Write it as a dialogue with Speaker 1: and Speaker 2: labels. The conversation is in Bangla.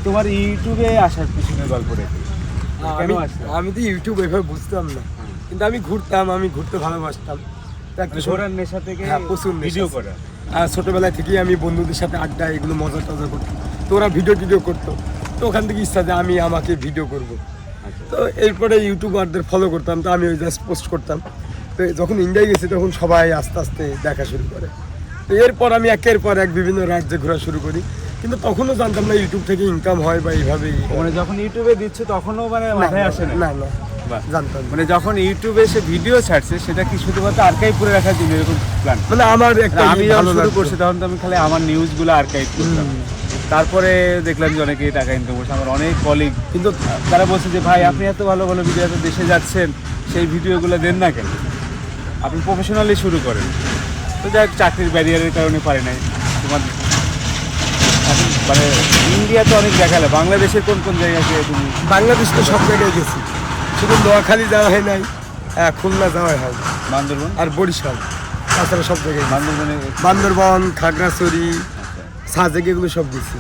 Speaker 1: তোমার ইউটিউবে আসার পিছনের গল্পটা কি?
Speaker 2: আমি তো ইউটিউব এভাবে বুঝতাম না, কিন্তু আমি ঘুরতে ভালোবাসতাম।
Speaker 1: ঘোরার নেশা থেকে
Speaker 2: প্রচুর
Speaker 1: ভিডিও করা।
Speaker 2: ছোটবেলা থেকেই আমি বন্ধুদের সাথে আড্ডা এগুলো মজা টজা করতাম, তো ওরা ভিডিও করতো, তো ওখান থেকে ইচ্ছা যে আমাকে ভিডিও করব। তো এরপরে ইউটিউবারদের ফলো করতাম, তো আমি ওই জাস্ট পোস্ট করতাম। তো যখন ইন্ডিয়ায় গেছি তখন সবাই আস্তে আস্তে দেখা শুরু করে। তো এরপর আমি একের পর এক বিভিন্ন রাজ্যে ঘোরা শুরু করি, কিন্তু তখনও জানতাম না ইউটিউব থেকে ইনকাম হয় বা এইভাবেই।
Speaker 1: মানে যখন ইউটিউবে দিচ্ছে তখনও মানে মাথায় আসে না?
Speaker 2: না জানতাম।
Speaker 1: মানে যখন ইউটিউবে এসে ভিডিও ছাড়ছে সেটা কি শুধুমাত্র আর্কাইভ করে রাখার জন্য এরকম প্ল্যান?
Speaker 2: মানে আমার একটা
Speaker 1: আমি যখন শুরু করছি তখন তো আমি খালি আমার নিউজগুলো আর্কাইভ করতাম। তারপরে দেখলাম যে অনেকেই টাকা ইনকাম করছে। আমার অনেক কলিগ কিন্তু তারা বলছে যে ভাই আপনি এত ভালো ভালো ভিডিও, এত দেশে যাচ্ছেন, সেই ভিডিওগুলো দেন না কেন? আপনি প্রফেশনালি শুরু করেন। তো যাই হোক, চাকরির ব্যারিয়ারের কারণে পারি নাই। তোমার এখন মানে ইন্ডিয়াতে অনেক দেখালে, বাংলাদেশের কোন কোন জায়গায় গিয়ে তুমি?
Speaker 2: বাংলাদেশ তো সব জায়গায় গেছি, শুধু নোয়াখালী যাওয়া হয় নাই, খুলনা যাওয়া হয়,
Speaker 1: বান্দরবন
Speaker 2: আর বরিশাল, তাছাড়া সব জায়গায়।
Speaker 1: বান্দরবনে
Speaker 2: বান্দরবন, খাগড়াছড়ি, সাজেক এগুলো সব গেছি।